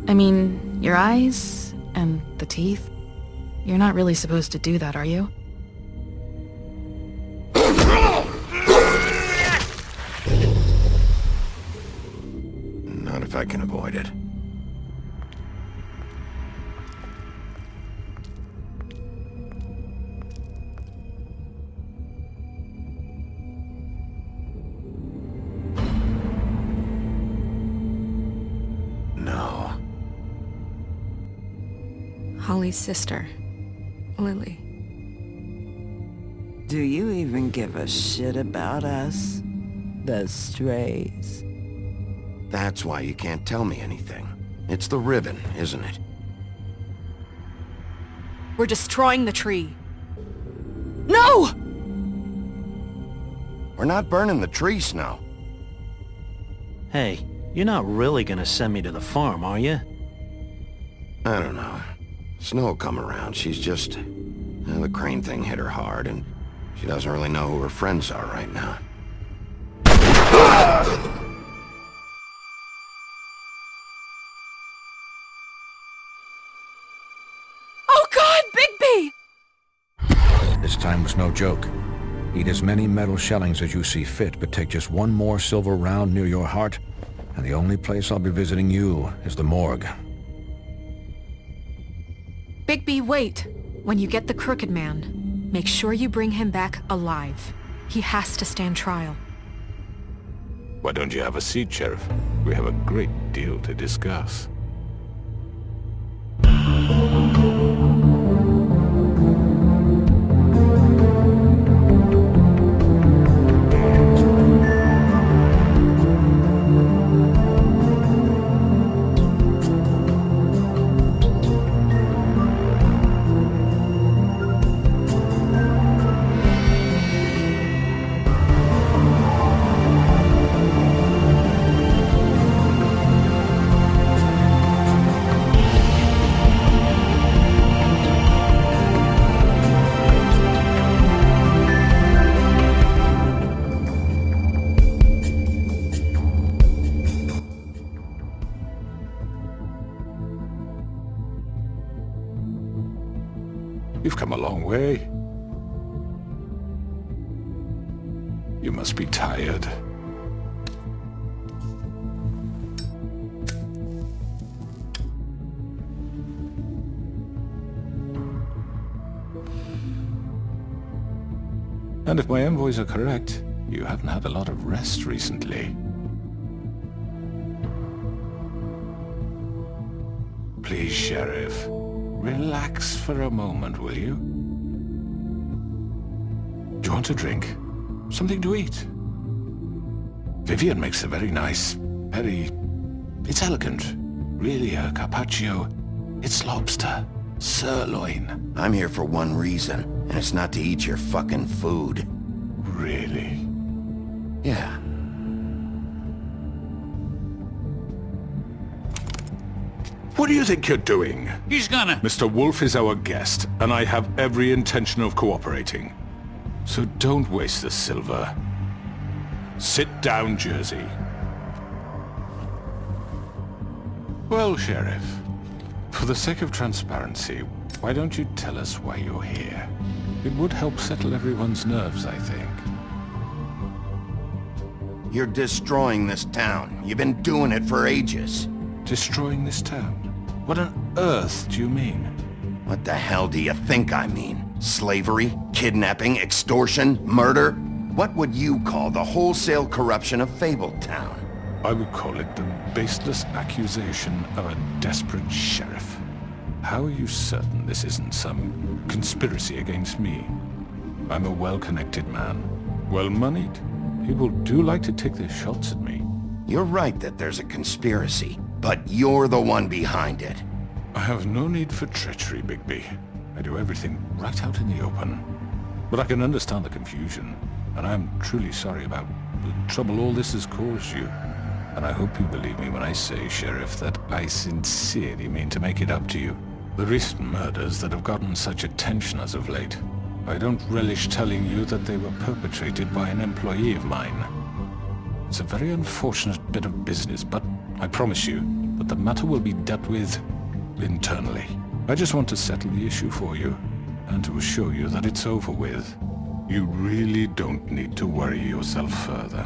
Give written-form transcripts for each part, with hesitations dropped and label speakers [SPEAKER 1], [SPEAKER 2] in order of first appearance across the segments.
[SPEAKER 1] I mean, your eyes and the teeth. You're not really supposed to do that, are you?
[SPEAKER 2] Not if I can avoid it. No.
[SPEAKER 3] Holly's sister, Lily.
[SPEAKER 4] Do you even give a shit about us? The strays.
[SPEAKER 2] That's why you can't tell me anything. It's the ribbon, isn't it?
[SPEAKER 5] We're destroying the tree. No!
[SPEAKER 2] We're not burning the tree, Snow.
[SPEAKER 6] Hey, you're not really gonna send me to the farm, are you?
[SPEAKER 2] I don't know. Snow will come around. She's just... the crane thing hit her hard, and she doesn't really know who her friends are right now.
[SPEAKER 5] Oh God, Bigby!
[SPEAKER 7] This time was no joke. Eat as many metal shellings as you see fit, but take just one more silver round near your heart, and the only place I'll be visiting you is the morgue.
[SPEAKER 5] Bigby, wait! When you get the Crooked Man, make sure you bring him back alive. He has to stand trial.
[SPEAKER 8] Why don't you have a seat, Sheriff? We have a great deal to discuss. You've come a long way. You must be tired. And if my envoys are correct, you haven't had a lot of rest recently. Please, Sheriff. Relax for a moment, will you? Do you want a drink? Something to eat? Vivian makes a very nice, it's elegant. Really a carpaccio. It's lobster. Sirloin.
[SPEAKER 2] I'm here for one reason, and it's not to eat your fucking food.
[SPEAKER 8] Really?
[SPEAKER 2] Yeah.
[SPEAKER 8] What do you think you're doing?
[SPEAKER 9] He's gonna...
[SPEAKER 8] Mr. Wolf is our guest, and I have every intention of cooperating. So don't waste the silver. Sit down, Jersey. Well, Sheriff, for the sake of transparency, why don't you tell us why you're here? It would help settle everyone's nerves, I think.
[SPEAKER 2] You're destroying this town. You've been doing it for ages.
[SPEAKER 8] Destroying this town? What on earth do you mean?
[SPEAKER 2] What the hell do you think I mean? Slavery? Kidnapping? Extortion? Murder? What would you call the wholesale corruption of Fabletown?
[SPEAKER 8] I would call it the baseless accusation of a desperate sheriff. How are you certain this isn't some conspiracy against me? I'm a well-connected man, well-moneyed. People do like to take their shots at me.
[SPEAKER 2] You're right that there's a conspiracy, but you're the one behind it.
[SPEAKER 8] I have no need for treachery, Bigby. I do everything right out in the open. But I can understand the confusion, and I'm truly sorry about the trouble all this has caused you. And I hope you believe me when I say, Sheriff, that I sincerely mean to make it up to you. The recent murders that have gotten such attention as of late, I don't relish telling you that they were perpetrated by an employee of mine. It's a very unfortunate bit of business, but I promise you that but the matter will be dealt with internally. I just want to settle the issue for you, and to assure you that it's over with. You really don't need to worry yourself further.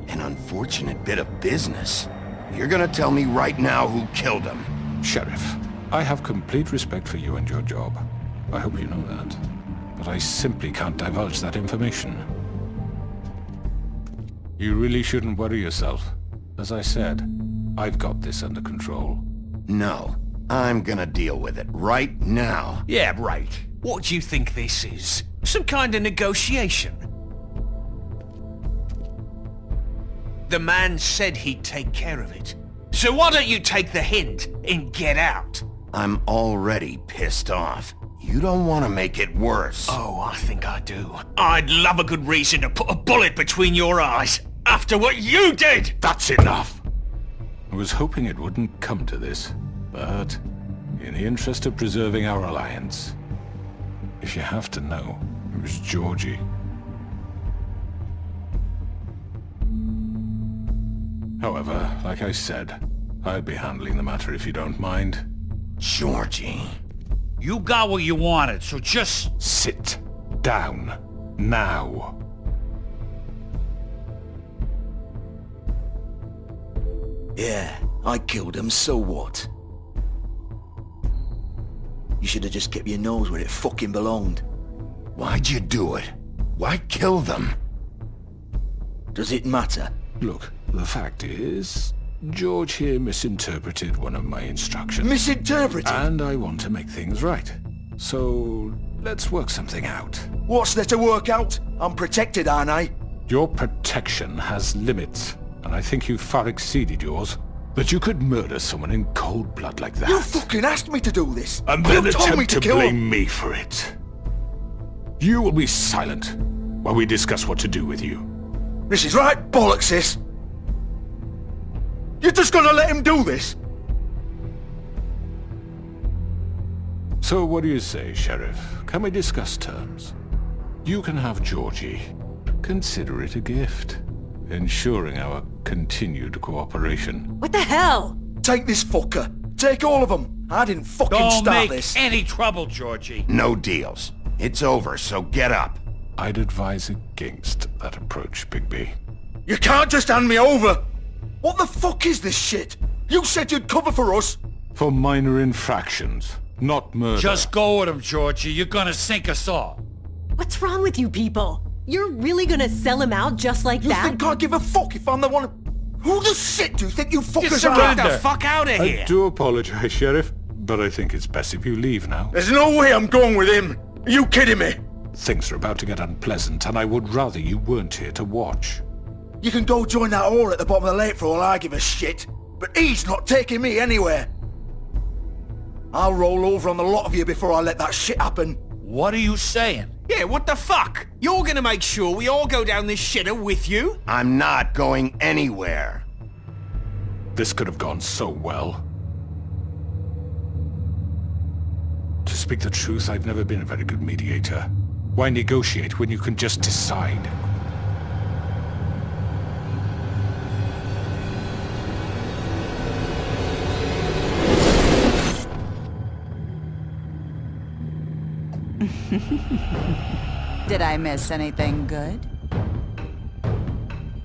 [SPEAKER 2] An unfortunate bit of business. You're gonna tell me right now who killed him.
[SPEAKER 8] Sheriff, I have complete respect for you and your job. I hope you know that. But I simply can't divulge that information. You really shouldn't worry yourself. As I said, I've got this under control.
[SPEAKER 2] No, I'm gonna deal with it right now.
[SPEAKER 9] Yeah, right. What do you think this is? Some kind of negotiation? The man said he'd take care of it. So why don't you take the hint and get out?
[SPEAKER 2] I'm already pissed off. You don't want to make it worse.
[SPEAKER 9] Oh, I think I do. I'd love a good reason to put a bullet between your eyes after what you did!
[SPEAKER 8] That's enough! I was hoping it wouldn't come to this, but in the interest of preserving our alliance, if you have to know, it was Georgie. However, like I said, I'll be handling the matter if you don't mind.
[SPEAKER 2] Georgie.
[SPEAKER 9] You got what you wanted, so just...
[SPEAKER 8] Sit down. Now.
[SPEAKER 10] Yeah, I killed him, so what? You should have just kept your nose where it fucking belonged.
[SPEAKER 2] Why'd you do it? Why kill them?
[SPEAKER 10] Does it matter?
[SPEAKER 8] Look, the fact is, George here misinterpreted one of my instructions.
[SPEAKER 10] Misinterpreted?
[SPEAKER 8] And I want to make things right. So, let's work something out.
[SPEAKER 10] What's there to work out? I'm protected, aren't I?
[SPEAKER 8] Your protection has limits, and I think you've far exceeded yours. That you could murder someone in cold blood like that.
[SPEAKER 10] You fucking asked me to do this!
[SPEAKER 8] And then
[SPEAKER 10] You told me
[SPEAKER 8] attempt to
[SPEAKER 10] kill
[SPEAKER 8] blame
[SPEAKER 10] him.
[SPEAKER 8] me for it. You will be silent while we discuss what to do with you.
[SPEAKER 10] This is right bollocks, sis! You're just gonna let him do this?
[SPEAKER 8] So what do you say, Sheriff? Can we discuss terms? You can have Georgie. Consider it a gift, ensuring our continued cooperation.
[SPEAKER 3] What the hell?
[SPEAKER 10] Take this fucker. Take all of them. I didn't fucking
[SPEAKER 9] Don't
[SPEAKER 10] start
[SPEAKER 9] make
[SPEAKER 10] this.
[SPEAKER 9] any trouble, Georgie.
[SPEAKER 2] No deals. It's over, so get up.
[SPEAKER 8] I'd advise against that approach, Bigby.
[SPEAKER 10] You can't just hand me over! What the fuck is this shit? You said you'd cover for us!
[SPEAKER 8] For minor infractions, not murder.
[SPEAKER 9] Just go with him, Georgie. You're gonna sink us all.
[SPEAKER 3] What's wrong with you people? You're really gonna sell him out just like
[SPEAKER 10] You
[SPEAKER 3] that?
[SPEAKER 10] think I give a fuck if I'm the one... Who the shit do you think you fuckers are?
[SPEAKER 9] Get the fuck out of
[SPEAKER 8] I
[SPEAKER 9] here.
[SPEAKER 8] do apologize, Sheriff, but I think it's best if you leave now.
[SPEAKER 10] There's no way I'm going with him! Are you kidding me?
[SPEAKER 8] Things are about to get unpleasant, and I would rather you weren't here to watch.
[SPEAKER 10] You can go join that whore at the bottom of the lake for all I give a shit. But he's not taking me anywhere. I'll roll over on the lot of you before I let that shit happen.
[SPEAKER 9] What are you saying?
[SPEAKER 11] Yeah, what the fuck? You're gonna make sure we all go down this shitter with you?
[SPEAKER 2] I'm not going anywhere.
[SPEAKER 8] This could have gone so well. To speak the truth, I've never been a very good mediator. Why negotiate when you can just decide?
[SPEAKER 12] Did I miss anything good?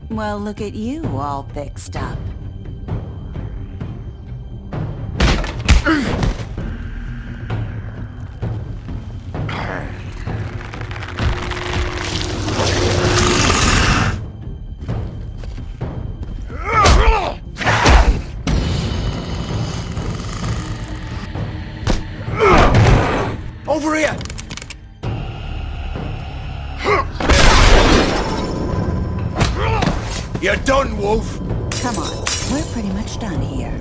[SPEAKER 12] Well, look at you, all fixed up.
[SPEAKER 10] Over here! You're done, Wolf!
[SPEAKER 12] Come on, we're pretty much done here.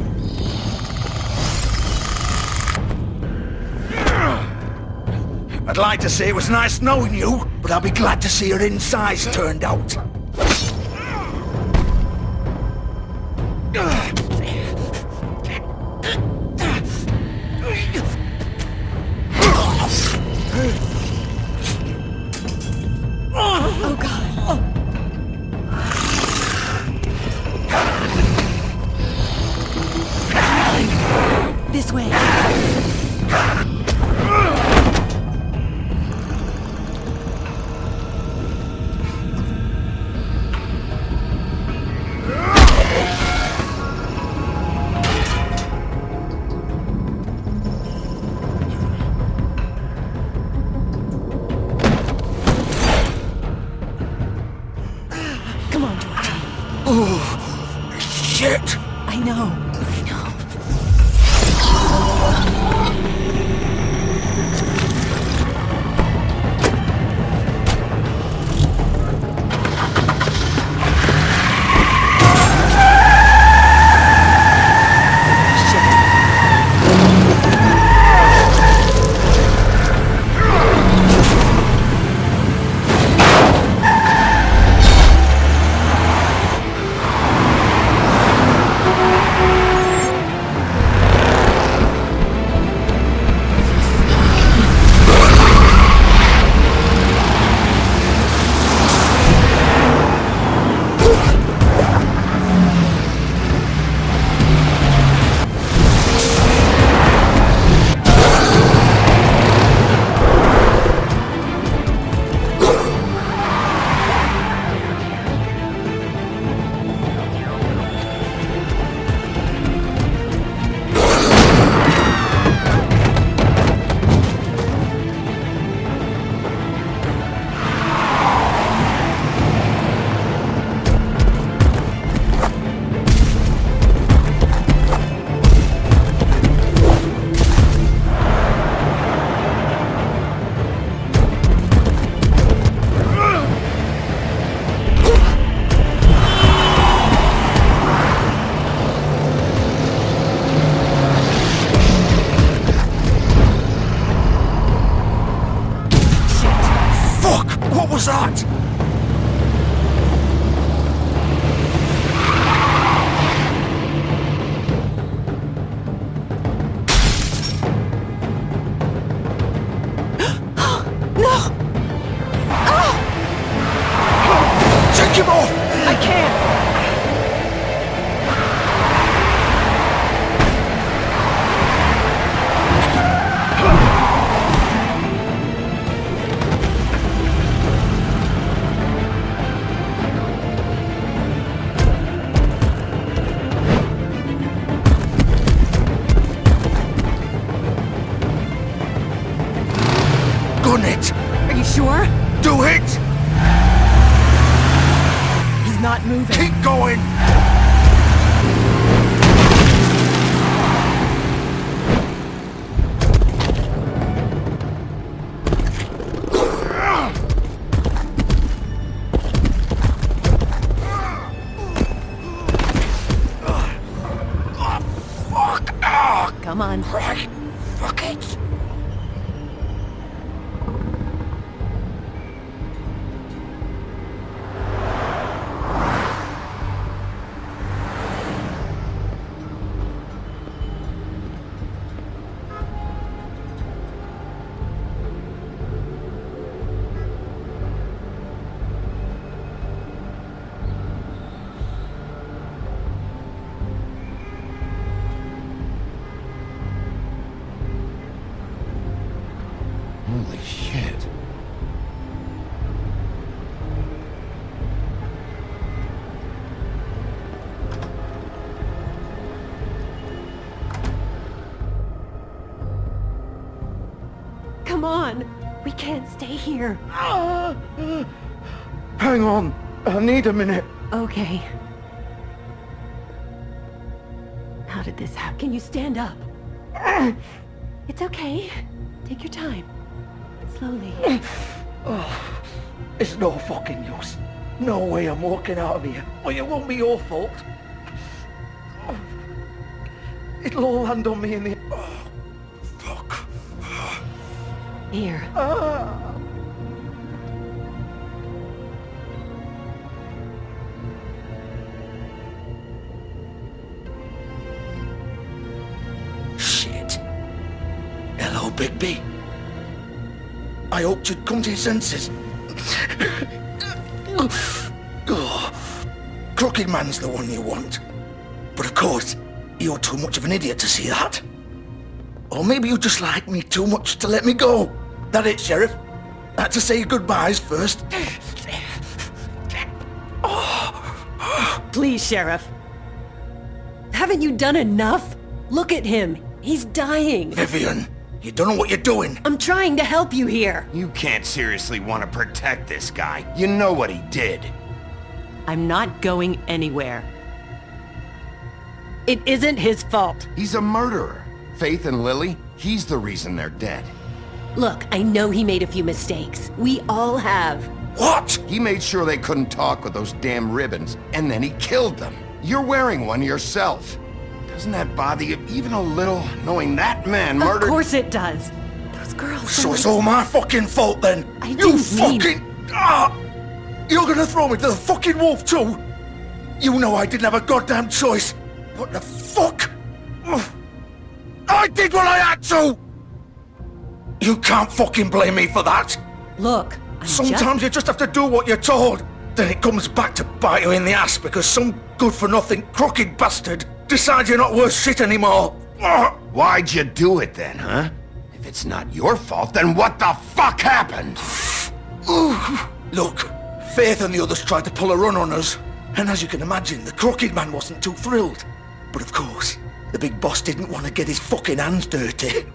[SPEAKER 10] I'd like to say it was nice knowing you, but I'll be glad to see your insides turned out.
[SPEAKER 3] Oh god. This way. Come on, George.
[SPEAKER 10] Oh, shit!
[SPEAKER 3] I know.
[SPEAKER 10] What was that?
[SPEAKER 3] No!
[SPEAKER 10] Take him off!
[SPEAKER 3] I can't!
[SPEAKER 10] Gun it!
[SPEAKER 3] Are you sure?
[SPEAKER 10] Do it!
[SPEAKER 3] He's not moving.
[SPEAKER 10] Keep going! Fuck!
[SPEAKER 3] Come on.
[SPEAKER 10] Right. Fuck it!
[SPEAKER 2] Holy shit.
[SPEAKER 3] Come on. We can't stay here.
[SPEAKER 10] Hang on. I need a minute.
[SPEAKER 3] Okay. How did this happen? Can you stand up? It's okay. Take your time. Slowly.
[SPEAKER 10] Oh, it's no fucking use. No way I'm walking out of here. Well, it won't be your fault. It'll all land on me in the... Oh, fuck.
[SPEAKER 3] Here.
[SPEAKER 10] Shit. Hello, Bigby. I hoped you'd come to your senses. Crooked Man's the one you want. But of course, you're too much of an idiot to see that. Or maybe you just like me too much to let me go. That it, Sheriff? Had to say goodbyes first.
[SPEAKER 3] Please, Sheriff. Haven't you done enough? Look at him. He's dying.
[SPEAKER 10] Vivian, you don't know what you're doing.
[SPEAKER 3] I'm trying to help you here.
[SPEAKER 2] You can't seriously want to protect this guy. You know what he did.
[SPEAKER 3] I'm not going anywhere. It isn't his fault.
[SPEAKER 2] He's a murderer. Faith and Lily, he's the reason they're dead.
[SPEAKER 3] Look, I know he made a few mistakes. We all have.
[SPEAKER 10] What?
[SPEAKER 2] He made sure they couldn't talk with those damn ribbons, and then he killed them. You're wearing one yourself. Doesn't that bother you even a little, knowing that man murdered—
[SPEAKER 3] Of course it does. Those girls—
[SPEAKER 10] So it's all my fucking fault then?
[SPEAKER 3] I
[SPEAKER 10] You
[SPEAKER 3] didn't mean—
[SPEAKER 10] fucking... You're gonna throw me to the fucking wolf too? You know I didn't have a goddamn choice. What the fuck? I did what I had to! You can't fucking blame me for that.
[SPEAKER 3] Look,
[SPEAKER 10] Sometimes you just have to do what you're told. Then it comes back to bite you in the ass because some good-for-nothing crooked bastard decides you're not worth shit anymore.
[SPEAKER 2] Why'd you do it then, huh? If it's not your fault, then what the fuck happened?
[SPEAKER 10] Look, Faith and the others tried to pull a run on us. And as you can imagine, the crooked man wasn't too thrilled. But of course, the big boss didn't want to get his fucking hands dirty.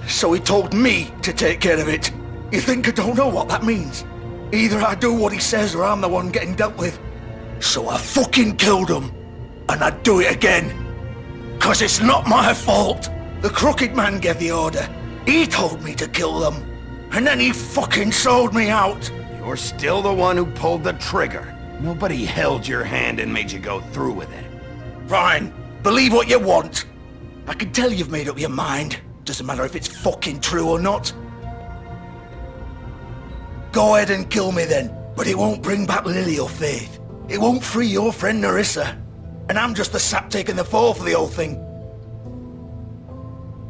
[SPEAKER 10] So he told me to take care of it. You think I don't know what that means? Either I do what he says or I'm the one getting dealt with. So I fucking killed him. And I'd do it again. 'Cause it's not my fault. The crooked man gave the order. He told me to kill them. And then he fucking sold me out.
[SPEAKER 2] You're still the one who pulled the trigger. Nobody held your hand and made you go through with it.
[SPEAKER 10] Fine. Believe what you want. I can tell you've made up your mind. Doesn't matter if it's fucking true or not. Go ahead and kill me then. But it won't bring back Lily or Faith. It won't free your friend Nerissa. And I'm just the sap taking the fall for the whole thing.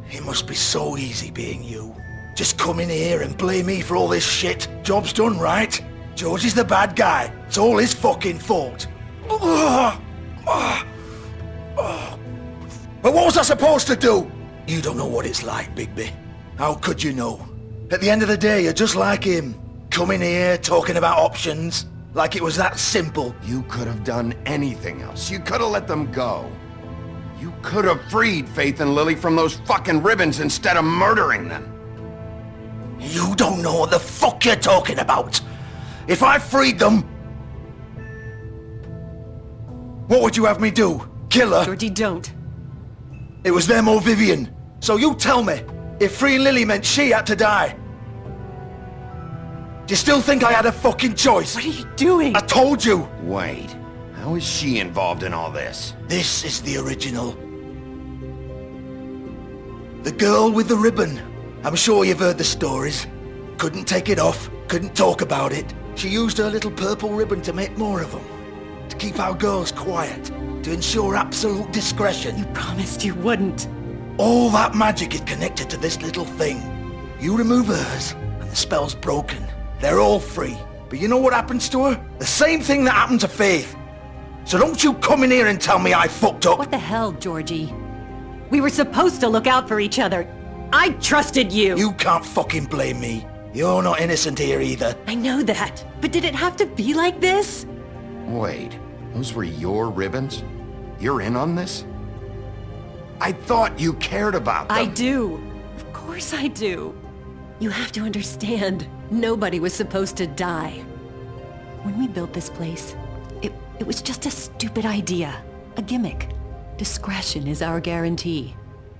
[SPEAKER 10] It must be so easy being you. Just come in here and blame me for all this shit. Job's done, right? George is the bad guy. It's all his fucking fault. But what was I supposed to do? You don't know what it's like, Bigby. How could you know? At the end of the day, you're just like him. Coming here, talking about options. Like it was that simple.
[SPEAKER 2] You could have done anything else. You could have let them go. You could have freed Faith and Lily from those fucking ribbons instead of murdering them.
[SPEAKER 10] You don't know what the fuck you're talking about. If I freed them... What would you have me do? Kill her?
[SPEAKER 3] Georgie, don't.
[SPEAKER 10] It was them or Vivian. So you tell me, if freeing Lily meant she had to die. Do you still think I had a fucking choice?
[SPEAKER 3] What are you doing?
[SPEAKER 10] I told you.
[SPEAKER 2] Wait, how is she involved in all this?
[SPEAKER 10] This is the original. The girl with the ribbon. I'm sure you've heard the stories. Couldn't take it off, couldn't talk about it. She used her little purple ribbon to make more of them. To keep our girls quiet. To ensure absolute discretion.
[SPEAKER 3] You promised you wouldn't.
[SPEAKER 10] All that magic is connected to this little thing. You remove hers, and the spell's broken. They're all free. But you know what happens to her? The same thing that happened to Faith. So don't you come in here and tell me I fucked up.
[SPEAKER 3] What the hell, Georgie? We were supposed to look out for each other. I trusted you.
[SPEAKER 10] You can't fucking blame me. You're not innocent here either.
[SPEAKER 3] I know that. But did it have to be like this?
[SPEAKER 2] Wait, those were your ribbons? You're in on this? I thought you cared about them.
[SPEAKER 3] I do. Of course I do. You have to understand, nobody was supposed to die. When we built this place, it was just a stupid idea. A gimmick. Discretion is our guarantee.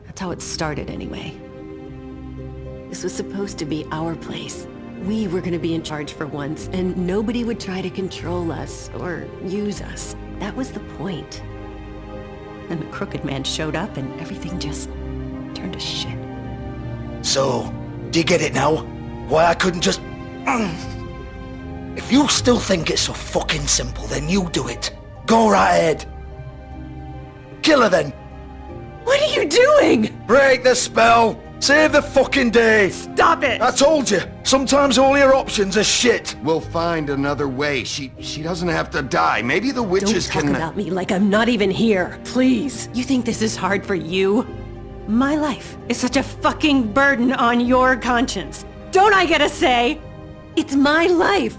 [SPEAKER 3] That's how it started anyway. This was supposed to be our place. We were gonna be in charge for once, and nobody would try to control us or use us. That was the point. Then the crooked man showed up and everything just turned to shit.
[SPEAKER 10] So, do you get it now? Why I couldn't just... If you still think it's so fucking simple, then you do it. Go right ahead. Kill her then.
[SPEAKER 3] What are you doing?
[SPEAKER 10] Break the spell. Save the fucking day.
[SPEAKER 3] Stop it.
[SPEAKER 10] I told you. Sometimes all your options are shit.
[SPEAKER 2] We'll find another way. She doesn't have to die. Maybe the witches
[SPEAKER 3] Don't talk about me like I'm not even here. Please. You think this is hard for you? My life is such a fucking burden on your conscience. Don't I get a say? It's my life.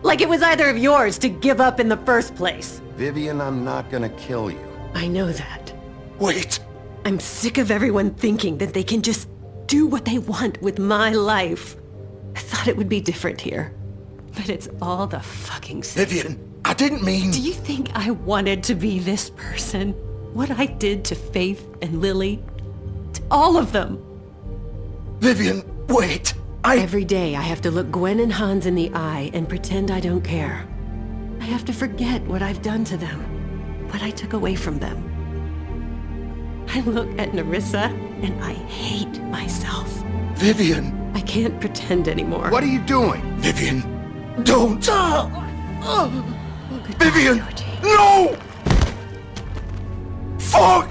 [SPEAKER 3] Like it was either of yours to give up in the first place.
[SPEAKER 2] Vivian, I'm not gonna kill you.
[SPEAKER 3] I know that.
[SPEAKER 10] Wait.
[SPEAKER 3] I'm sick of everyone thinking that they can just do what they want with my life. I thought it would be different here. But it's all the fucking same.
[SPEAKER 10] Vivian, I didn't mean...
[SPEAKER 3] Do you think I wanted to be this person? What I did to Faith and Lily? To all of them?
[SPEAKER 10] Vivian, wait.
[SPEAKER 3] Every day I have to look Gwen and Hans in the eye and pretend I don't care. I have to forget what I've done to them. What I took away from them. I look at Nerissa and I hate myself.
[SPEAKER 10] Vivian.
[SPEAKER 3] I can't pretend anymore.
[SPEAKER 2] What are you doing?
[SPEAKER 10] Vivian, don't. Vivian,
[SPEAKER 3] Georgie.
[SPEAKER 10] no! Fuck!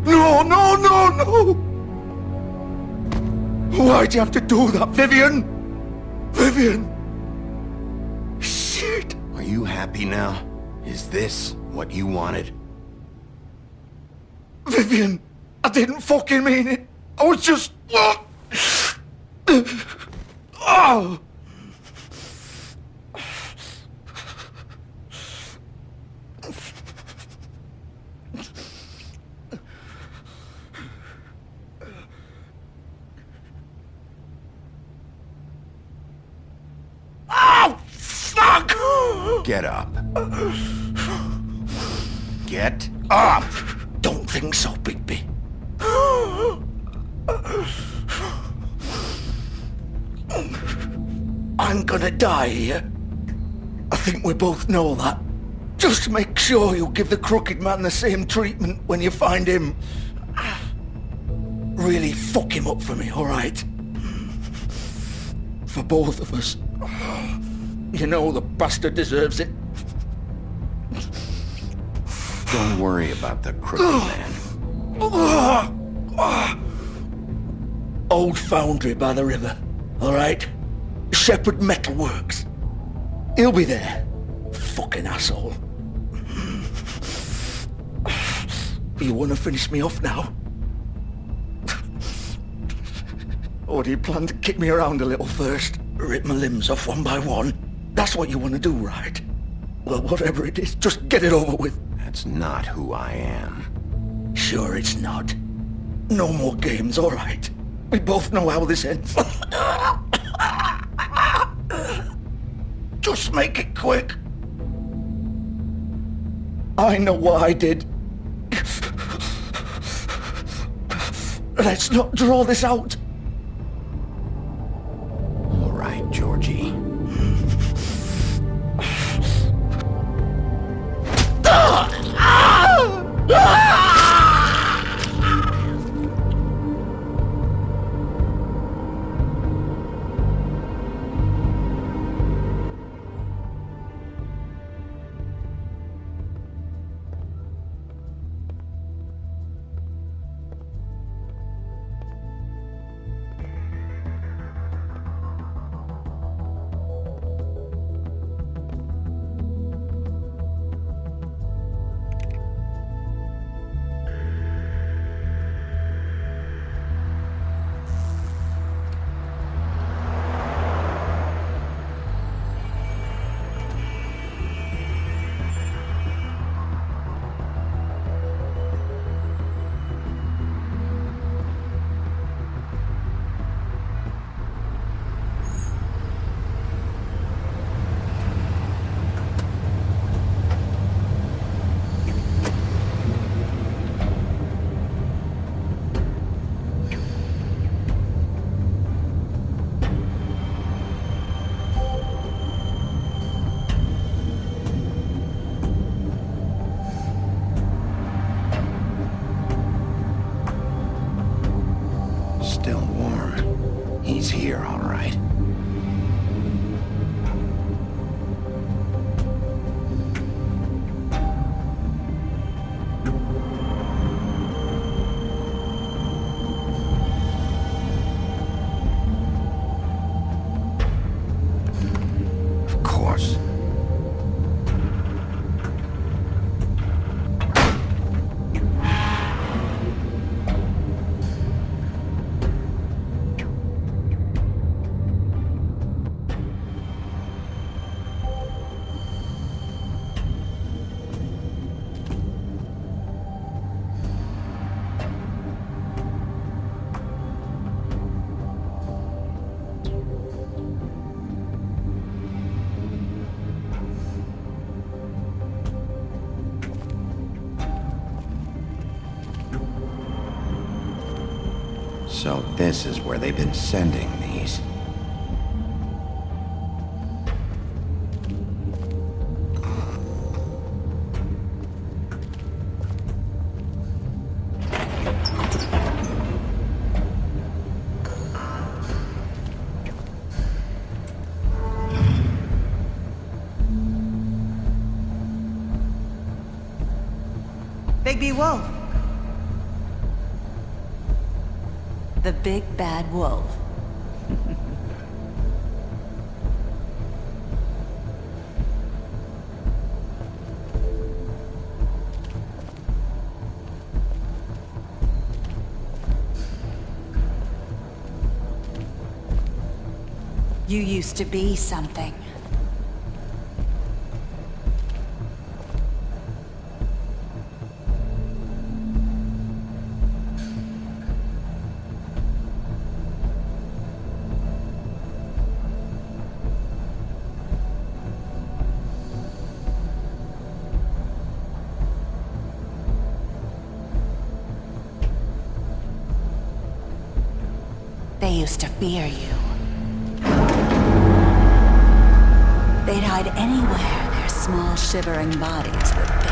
[SPEAKER 10] No, no, no, no! Why'd you have to do that, Vivian? Vivian! Shit!
[SPEAKER 2] Are you happy now? Is this what you wanted?
[SPEAKER 10] Vivian, I didn't fucking mean it. I was just... Oh! Oh, fuck!
[SPEAKER 2] Get up. Get up!
[SPEAKER 10] Don't think so, Bigby. I'm gonna die here. I think we both know that. Just make sure you give the crooked man the same treatment when you find him. Really fuck him up for me, alright? For both of us. You know the bastard deserves it.
[SPEAKER 2] Don't worry about the crooked man.
[SPEAKER 10] Old foundry by the river, alright? Shepherd Metalworks. He'll be there. Fucking asshole. You wanna finish me off now? Or do you plan to kick me around a little first? Rip my limbs off one by one? That's what you wanna do, right? Well, whatever it is, just get it over with.
[SPEAKER 2] That's not who I am.
[SPEAKER 10] Sure it's not. No more games, alright? We both know how this ends. Just make it quick. I know what I did. Let's not draw this out.
[SPEAKER 2] All right, Georgie. Still warm. He's here, all right. Of course. So this is where they've been sending these.
[SPEAKER 12] Bigby Wolf. The big bad wolf. You used to be something. They used to fear you. They'd hide anywhere their small, shivering bodies would fit.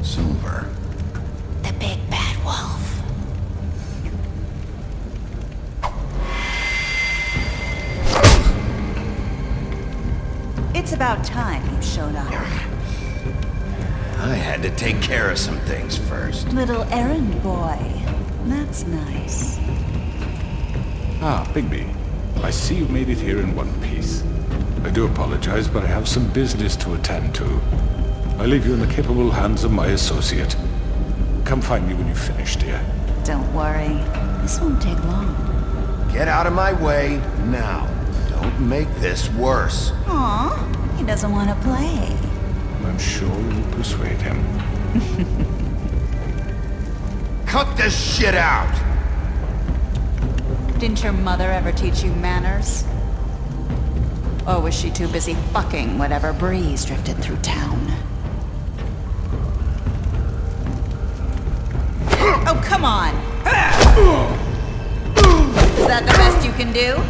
[SPEAKER 2] Silver.
[SPEAKER 12] The big bad wolf. It's about time you showed up.
[SPEAKER 2] I had to take care of some things first.
[SPEAKER 12] Little errand boy. That's nice.
[SPEAKER 8] Ah, Bigby. I see you made it here in one piece. I do apologize, but I have some business to attend to. I leave you in the capable hands of my associate. Come find me when you've finished, dear.
[SPEAKER 12] Don't worry. This won't take long.
[SPEAKER 2] Get out of my way now. Don't make this worse.
[SPEAKER 12] Aw, he doesn't want to play.
[SPEAKER 8] I'm sure you'll persuade him.
[SPEAKER 2] Cut this shit out!
[SPEAKER 12] Didn't your mother ever teach you manners? Or was she too busy fucking whatever breeze drifted through town? Oh, come on! Is that the best you can do?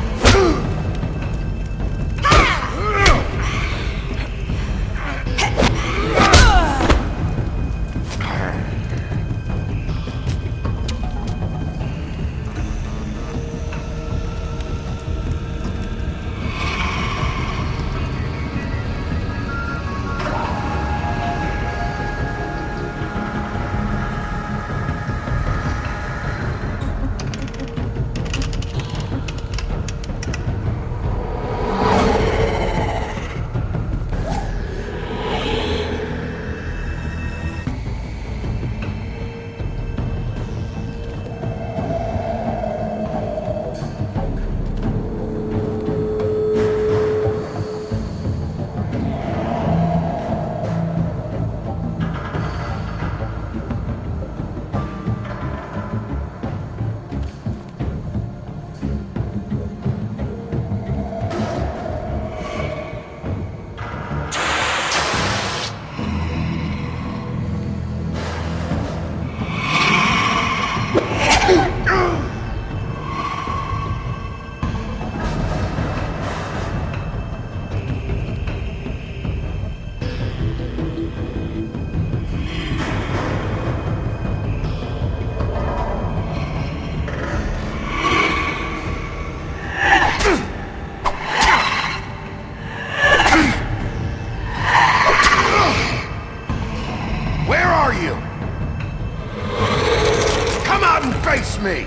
[SPEAKER 2] Face me!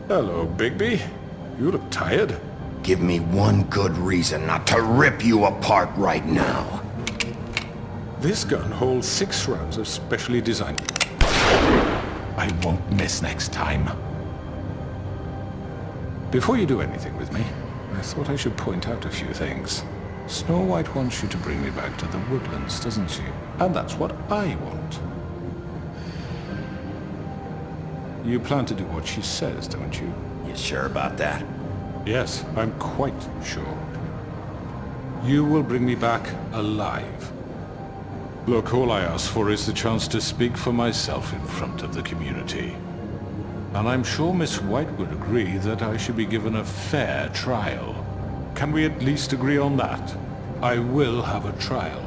[SPEAKER 8] Hello, Bigby. You look tired.
[SPEAKER 2] Give me one good reason not to rip you apart right now.
[SPEAKER 8] This gun holds 6 rounds of specially designed... I won't miss next time. Before you do anything with me, I thought I should point out a few things. Snow White wants you to bring me back to the woodlands, doesn't she? And that's what I want. You plan to do what she says, don't you?
[SPEAKER 2] You sure about that?
[SPEAKER 8] Yes, I'm quite sure. You will bring me back alive. Look, all I ask for is the chance to speak for myself in front of the community. And I'm sure Miss White would agree that I should be given a fair trial. Can we at least agree on that? I will have a trial.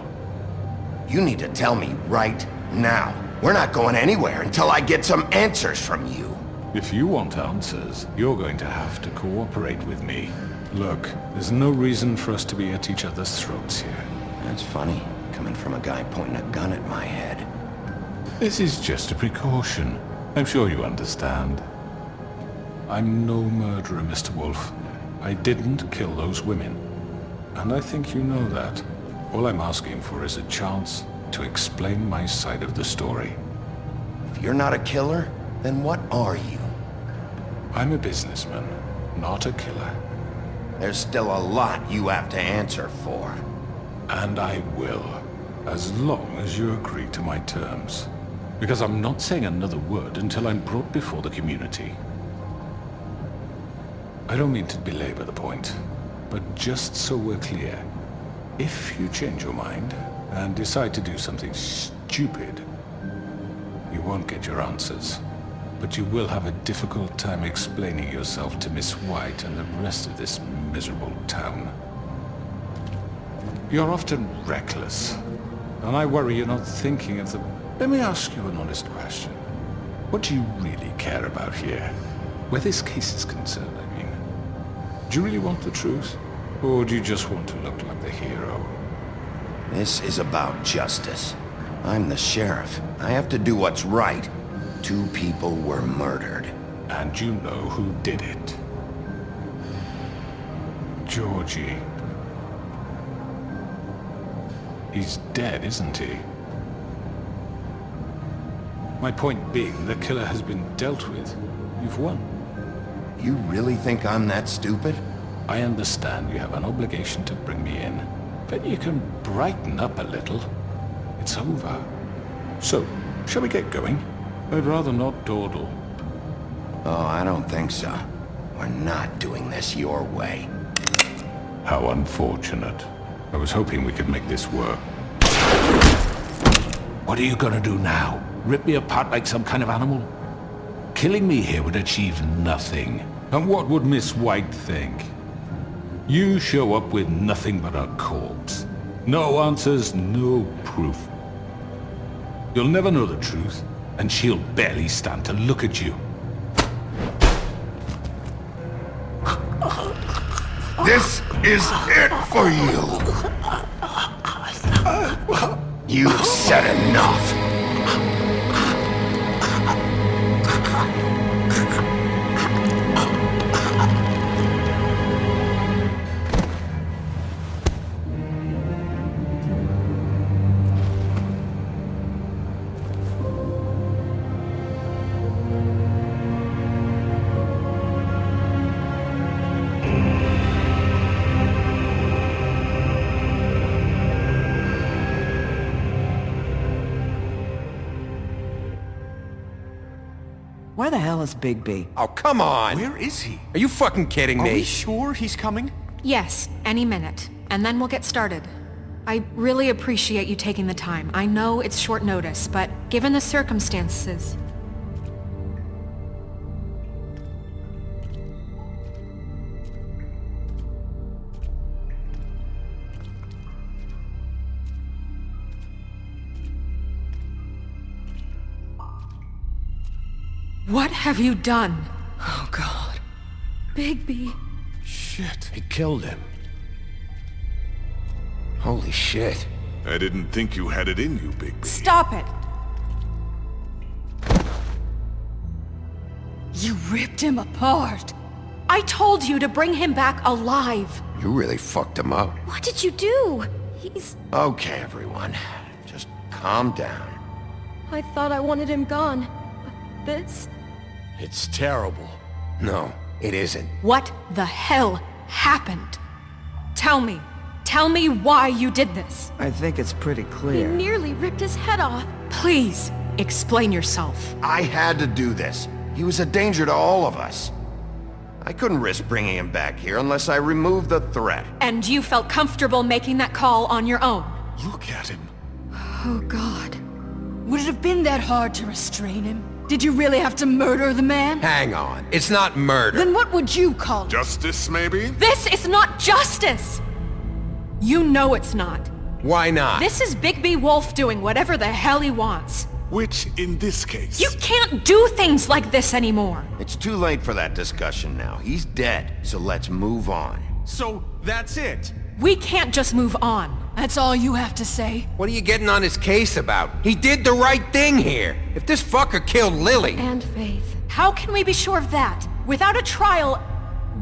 [SPEAKER 2] You need to tell me right now. We're not going anywhere until I get some answers from you.
[SPEAKER 8] If you want answers, you're going to have to cooperate with me. Look, there's no reason for us to be at each other's throats here.
[SPEAKER 2] That's funny, coming from a guy pointing a gun at my head.
[SPEAKER 8] This is just a precaution. I'm sure you understand. I'm no murderer, Mr. Wolf. I didn't kill those women. And I think you know that. All I'm asking for is a chance to explain my side of the story.
[SPEAKER 2] If you're not a killer, then what are you?
[SPEAKER 8] I'm a businessman, not a killer.
[SPEAKER 2] There's still a lot you have to answer for.
[SPEAKER 8] And I will, as long as you agree to my terms. Because I'm not saying another word until I'm brought before the community. I don't mean to belabor the point, but just so we're clear, if you change your mind and decide to do something stupid, you won't get your answers. But you will have a difficult time explaining yourself to Miss White and the rest of this miserable town. You're often reckless, and I worry you're not thinking of the... Let me ask you an honest question. What do you really care about here? Where this case is concerned, I mean. Do you really want the truth? Or do you just want to look like the hero?
[SPEAKER 2] This is about justice. I'm the sheriff. I have to do what's right. 2 people were murdered.
[SPEAKER 8] And you know who did it. Georgie. He's dead, isn't he? My point being, the killer has been dealt with. You've won.
[SPEAKER 2] You really think I'm that stupid?
[SPEAKER 8] I understand you have an obligation to bring me in, but you can brighten up a little. It's over. So, shall we get going? I'd rather not dawdle.
[SPEAKER 2] Oh, I don't think so. We're not doing this your way.
[SPEAKER 8] How unfortunate. I was hoping we could make this work. What are you gonna do now? Rip me apart like some kind of animal? Killing me here would achieve nothing. And what would Miss White think? You show up with nothing but a corpse. No answers, no proof. You'll never know the truth, and she'll barely stand to look at you.
[SPEAKER 2] This is it for you! You've said enough!
[SPEAKER 4] Where the hell is Bigby?
[SPEAKER 11] Oh, come on!
[SPEAKER 9] Where is he?
[SPEAKER 11] Are you fucking kidding me?
[SPEAKER 9] Are we sure he's coming?
[SPEAKER 5] Yes, any minute. And then we'll get started. I really appreciate you taking the time. I know it's short notice, but given the circumstances... What have you done?
[SPEAKER 1] Oh, God.
[SPEAKER 3] Bigby.
[SPEAKER 11] Shit.
[SPEAKER 7] He killed him.
[SPEAKER 11] Holy shit.
[SPEAKER 13] I didn't think you had it in you, Bigby.
[SPEAKER 5] Stop it!
[SPEAKER 14] You ripped him apart.
[SPEAKER 5] I told you to bring him back alive.
[SPEAKER 2] You really fucked him up.
[SPEAKER 3] What did you do? He's...
[SPEAKER 2] Okay, everyone. Just calm down.
[SPEAKER 3] I thought I wanted him gone. But this...
[SPEAKER 11] It's terrible.
[SPEAKER 2] No, it isn't.
[SPEAKER 5] What the hell happened? Tell me. Tell me why you did this.
[SPEAKER 4] I think it's pretty
[SPEAKER 3] He
[SPEAKER 4] clear.
[SPEAKER 3] nearly ripped his head off.
[SPEAKER 5] Please, explain yourself.
[SPEAKER 2] I had to do this. He was a danger to all of us. I couldn't risk bringing him back here unless I removed the threat.
[SPEAKER 5] And you felt comfortable making that call on your own?
[SPEAKER 8] Look at him.
[SPEAKER 14] Oh, God. Would it have been that hard to restrain him? Did you really have to murder the man?
[SPEAKER 15] Hang on. It's not murder.
[SPEAKER 14] Then what would you call it?
[SPEAKER 13] Justice, maybe?
[SPEAKER 5] This is not justice! You know it's not.
[SPEAKER 15] Why not?
[SPEAKER 5] This is Bigby Wolf doing whatever the hell he wants.
[SPEAKER 13] Which, in this case...
[SPEAKER 5] You can't do things like this anymore.
[SPEAKER 2] It's too late for that discussion now. He's dead, so let's move on.
[SPEAKER 11] So, that's it?
[SPEAKER 5] We can't just move on.
[SPEAKER 14] That's all you have to say?
[SPEAKER 15] What are you getting on his case about? He did the right thing here. If this fucker killed Lily...
[SPEAKER 3] And Faith.
[SPEAKER 5] How can we be sure of that? Without a trial,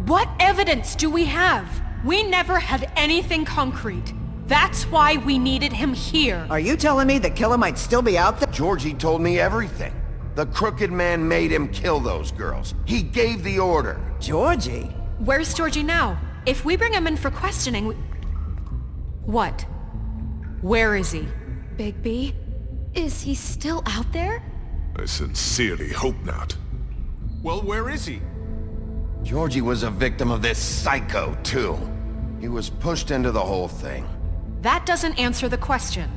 [SPEAKER 5] what evidence do we have? We never had anything concrete. That's why we needed him here.
[SPEAKER 4] Are you telling me the killer might still be out there?
[SPEAKER 2] Georgie told me everything. The crooked man made him kill those girls. He gave the order.
[SPEAKER 4] Georgie?
[SPEAKER 5] Where's Georgie now? If we bring him in for questioning, What? Where is he?
[SPEAKER 3] Bigby? Is he still out there?
[SPEAKER 13] I sincerely hope not.
[SPEAKER 11] Well, where is he?
[SPEAKER 2] Georgie was a victim of this psycho, too. He was pushed into the whole thing.
[SPEAKER 5] That doesn't answer the question.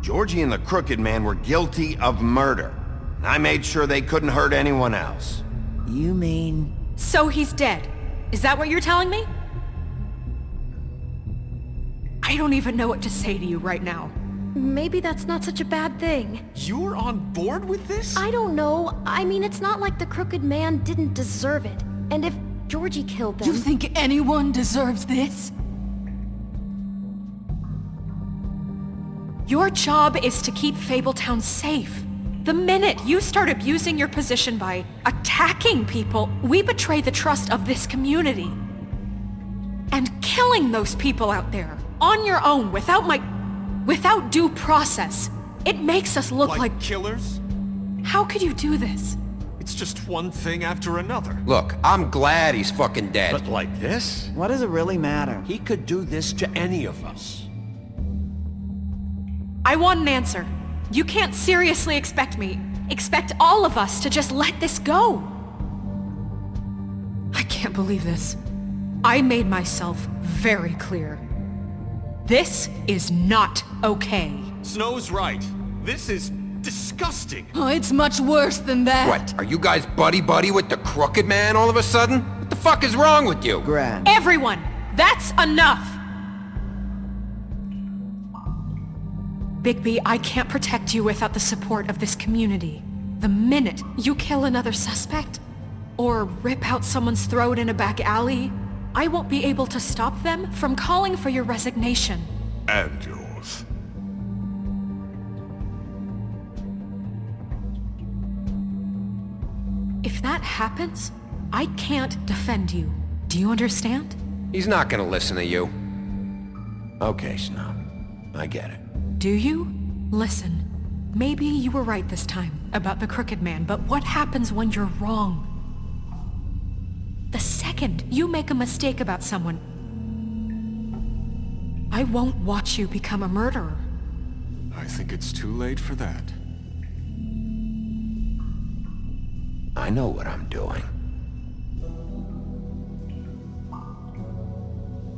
[SPEAKER 2] Georgie and the crooked man were guilty of murder. I made sure they couldn't hurt anyone else.
[SPEAKER 4] You mean...
[SPEAKER 5] So he's dead. Is that what you're telling me? I don't even know what to say to you right now.
[SPEAKER 3] Maybe that's not such a bad thing.
[SPEAKER 11] You're on board with this?
[SPEAKER 3] I don't know. I mean, it's not like the crooked man didn't deserve it. And if Georgie killed them...
[SPEAKER 14] You think anyone deserves this?
[SPEAKER 5] Your job is to keep Fabletown safe. The minute you start abusing your position by attacking people, we betray the trust of this community. And killing those people out there, on your own, without due process, it makes us look like
[SPEAKER 11] killers?
[SPEAKER 5] How could you do this?
[SPEAKER 11] It's just one thing after another.
[SPEAKER 15] Look, I'm glad he's fucking dead.
[SPEAKER 11] But like this?
[SPEAKER 4] What does it really matter?
[SPEAKER 9] He could do this to any of us.
[SPEAKER 5] I want an answer. You can't seriously expect all of us to just let this go. I can't believe this. I made myself very clear. This is not okay.
[SPEAKER 11] Snow's right. This is disgusting.
[SPEAKER 14] Oh, it's much worse than that.
[SPEAKER 15] What, are you guys buddy-buddy with the crooked man all of a sudden? What the fuck is wrong with you?
[SPEAKER 4] Gran.
[SPEAKER 5] Everyone, that's enough! Bigby, I can't protect you without the support of this community. The minute you kill another suspect, or rip out someone's throat in a back alley, I won't be able to stop them from calling for your resignation.
[SPEAKER 13] And yours.
[SPEAKER 5] If that happens, I can't defend you. Do you understand?
[SPEAKER 15] He's not gonna listen to you.
[SPEAKER 2] Okay, Snow. I get it.
[SPEAKER 5] Do you? Listen, maybe you were right this time about the crooked man, but what happens when you're wrong? The second you make a mistake about someone, I won't watch you become a murderer.
[SPEAKER 8] I think it's too late for that.
[SPEAKER 2] I know what I'm doing.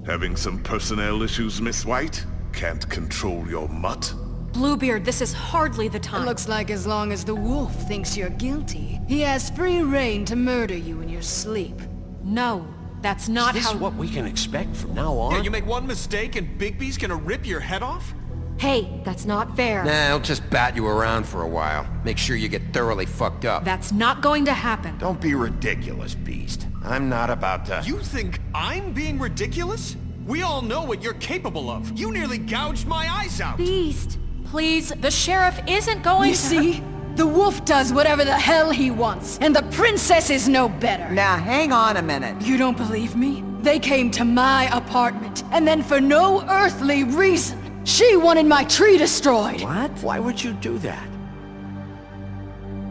[SPEAKER 13] Having some personnel issues, Miss White? Can't control your mutt?
[SPEAKER 5] Bluebeard, this is hardly the time.
[SPEAKER 14] It looks like as long as the wolf thinks you're guilty, he has free rein to murder you in your sleep.
[SPEAKER 5] No, that's not
[SPEAKER 9] Is
[SPEAKER 5] how...
[SPEAKER 9] this what we can expect from now on?
[SPEAKER 11] Yeah, you make one mistake and Bigby's gonna rip your head off?
[SPEAKER 3] Hey, that's not fair.
[SPEAKER 15] Nah, he'll just bat you around for a while. Make sure you get thoroughly fucked up.
[SPEAKER 5] That's not going to happen.
[SPEAKER 2] Don't be ridiculous, Beast. I'm not about to...
[SPEAKER 11] You think I'm being ridiculous? We all know what you're capable of. You nearly gouged my eyes out.
[SPEAKER 3] Beast.
[SPEAKER 5] Please, the sheriff isn't going
[SPEAKER 14] You
[SPEAKER 5] to...
[SPEAKER 14] see? The wolf does whatever the hell he wants, and the princess is no better.
[SPEAKER 4] Now, hang on a minute.
[SPEAKER 14] You don't believe me? They came to my apartment, and then for no earthly reason, she wanted my tree destroyed.
[SPEAKER 4] What?
[SPEAKER 15] Why would you do that?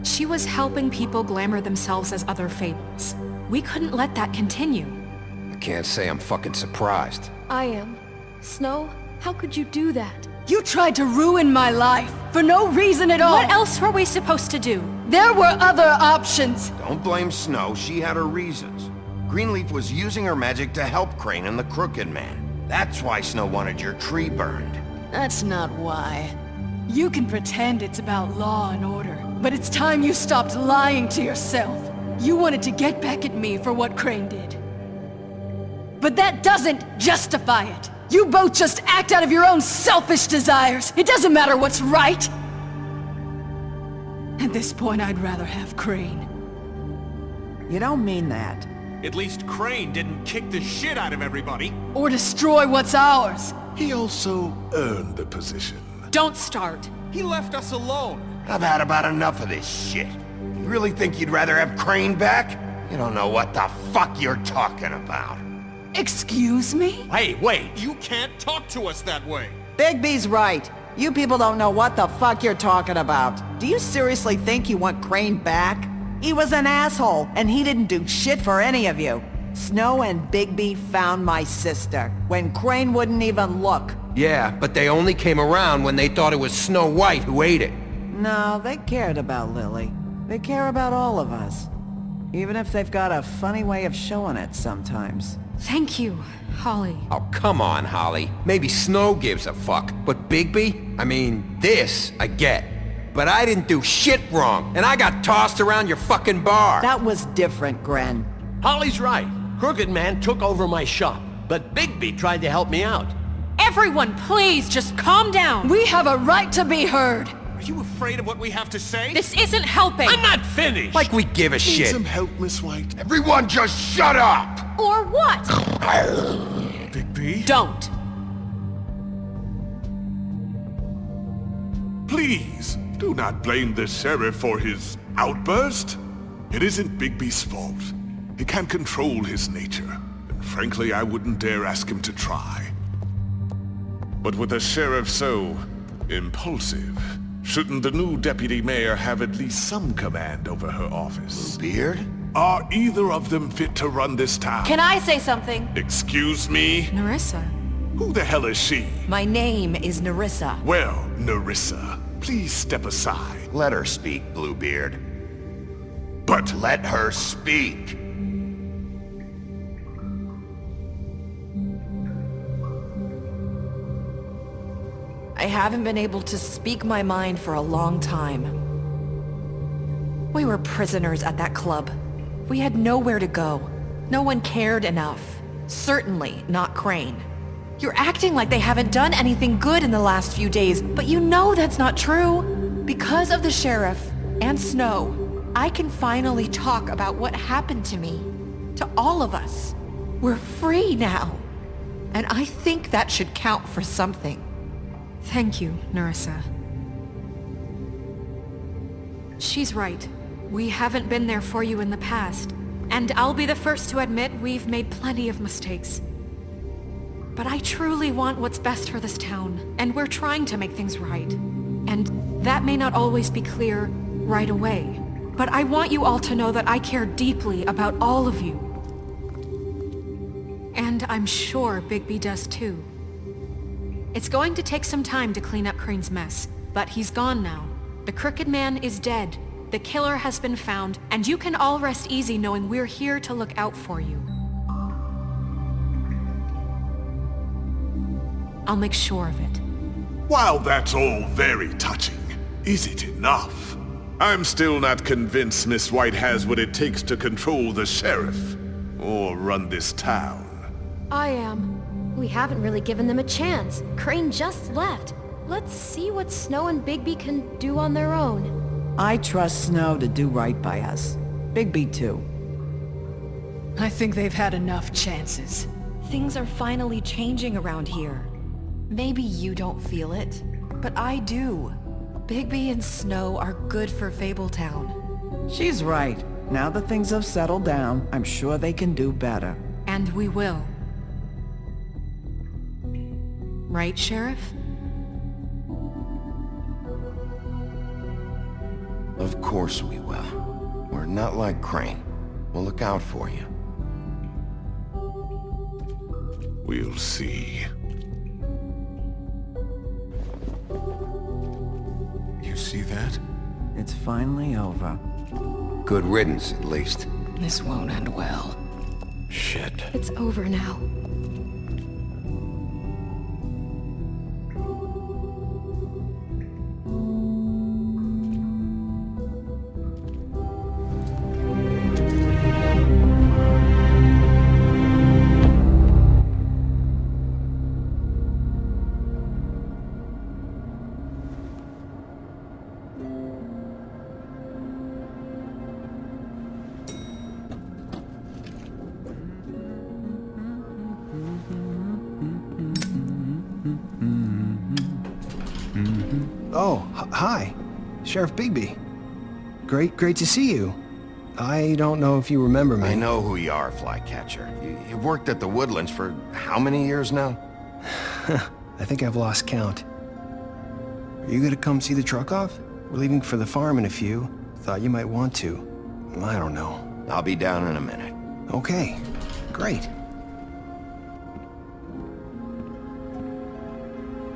[SPEAKER 5] She was helping people glamour themselves as other fables. We couldn't let that continue.
[SPEAKER 15] I can't say I'm fucking surprised.
[SPEAKER 16] I am. Snow, how could you do that?
[SPEAKER 14] You tried to ruin my life, for no reason at all.
[SPEAKER 5] What else were we supposed to do?
[SPEAKER 14] There were other options.
[SPEAKER 2] Don't blame Snow, she had her reasons. Greenleaf was using her magic to help Crane and the Crooked Man. That's why Snow wanted your tree burned.
[SPEAKER 14] That's not why. You can pretend it's about law and order, but it's time you stopped lying to yourself. You wanted to get back at me for what Crane did. But that doesn't justify it. You both just act out of your own selfish desires. It doesn't matter what's right. At this point, I'd rather have Crane.
[SPEAKER 4] You don't mean that.
[SPEAKER 11] At least Crane didn't kick the shit out of everybody.
[SPEAKER 14] Or destroy what's ours.
[SPEAKER 13] He also earned the position.
[SPEAKER 5] Don't start.
[SPEAKER 11] He left us alone.
[SPEAKER 2] I've had about enough of this shit. You really think you'd rather have Crane back? You don't know what the fuck you're talking about.
[SPEAKER 14] Excuse me?
[SPEAKER 11] Hey, wait. You can't talk to us that way.
[SPEAKER 4] Bigby's right. You people don't know what the fuck you're talking about. Do you seriously think you want Crane back? He was an asshole, and he didn't do shit for any of you. Snow and Bigby found my sister, when Crane wouldn't even look.
[SPEAKER 15] Yeah, but they only came around when they thought it was Snow White who ate it.
[SPEAKER 4] No, they cared about Lily. They care about all of us. Even if they've got a funny way of showing it sometimes.
[SPEAKER 5] Thank you, Holly.
[SPEAKER 15] Oh, come on, Holly. Maybe Snow gives a fuck, but Bigby? I mean, this I get. But I didn't do shit wrong, and I got tossed around your fucking bar.
[SPEAKER 4] That was different, Gren.
[SPEAKER 17] Holly's right. Crooked Man took over my shop, but Bigby tried to help me out.
[SPEAKER 5] Everyone, please, just calm down.
[SPEAKER 14] We have a right to be heard.
[SPEAKER 11] Are you afraid of what we have to say?
[SPEAKER 5] This isn't helping.
[SPEAKER 11] I'm not finished.
[SPEAKER 15] Like we give a
[SPEAKER 13] Need
[SPEAKER 15] shit.
[SPEAKER 13] some help, Miss White?
[SPEAKER 2] Everyone just shut up!
[SPEAKER 5] Or what?
[SPEAKER 13] Bigby?
[SPEAKER 5] Don't.
[SPEAKER 13] Please, do not blame the sheriff for his outburst. It isn't Bigby's fault. He can't control his nature, and frankly, I wouldn't dare ask him to try. But with a sheriff so impulsive, shouldn't the new deputy mayor have at least some command over her office?
[SPEAKER 2] Beard?
[SPEAKER 13] Are either of them fit to run this town?
[SPEAKER 3] Can I say something?
[SPEAKER 13] Excuse me?
[SPEAKER 5] Nerissa.
[SPEAKER 13] Who the hell is she?
[SPEAKER 3] My name is Nerissa.
[SPEAKER 13] Well, Nerissa, please step aside.
[SPEAKER 2] Let her speak, Bluebeard.
[SPEAKER 13] But
[SPEAKER 2] let her speak.
[SPEAKER 3] I haven't been able to speak my mind for a long time. We were prisoners at that club. We had nowhere to go. No one cared enough. Certainly not Crane. You're acting like they haven't done anything good in the last few days, but you know that's not true. Because of the sheriff and Snow, I can finally talk about what happened to me. To all of us. We're free now. And I think that should count for something.
[SPEAKER 5] Thank you, Nerissa. She's right. We haven't been there for you in the past. And I'll be the first to admit we've made plenty of mistakes. But I truly want what's best for this town, and we're trying to make things right. And that may not always be clear right away. But I want you all to know that I care deeply about all of you. And I'm sure Bigby does too. It's going to take some time to clean up Crane's mess, but he's gone now. The Crooked Man is dead. The killer has been found, and you can all rest easy knowing we're here to look out for you. I'll make sure of it.
[SPEAKER 13] while that's all very touching, is it enough? I'm still not convinced Miss White has what it takes to control the sheriff, or run this town.
[SPEAKER 16] I am. We haven't really given them a chance. Crane just left. Let's see what Snow and Bigby can do on their own.
[SPEAKER 4] I trust Snow to do right by us. Bigby too.
[SPEAKER 14] I think they've had enough chances.
[SPEAKER 3] Things are finally changing around here. Maybe you don't feel it, but I do.
[SPEAKER 5] Bigby and Snow are good for Fabletown.
[SPEAKER 4] She's right. Now that things have settled down, I'm sure they can do better.
[SPEAKER 5] And we will. Right, Sheriff?
[SPEAKER 2] Of course we will. We're not like Crane. We'll look out for you.
[SPEAKER 13] We'll see.
[SPEAKER 2] You see that?
[SPEAKER 4] It's finally over.
[SPEAKER 15] Good riddance, at least.
[SPEAKER 1] This won't end well.
[SPEAKER 7] Shit.
[SPEAKER 16] It's over now.
[SPEAKER 18] Oh, hi. Sheriff Bigby. Great to see you. I don't know if you remember me.
[SPEAKER 2] I know who you are, Flycatcher. You've worked at the Woodlands for how many years now?
[SPEAKER 18] I think I've lost count. Are you gonna come see the truck off? We're leaving for the farm in a few. Thought you might want to. I don't know.
[SPEAKER 2] I'll be down in a minute.
[SPEAKER 18] Okay, great.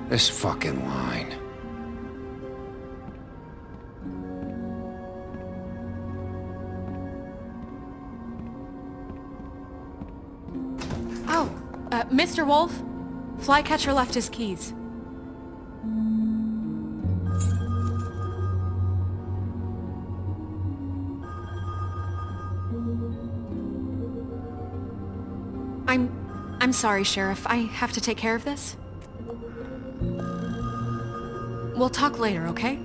[SPEAKER 15] This fucking line.
[SPEAKER 5] Oh, Mr. Wolf? Flycatcher left his keys. I'm sorry, Sheriff. I have to take care of this. We'll talk later, okay?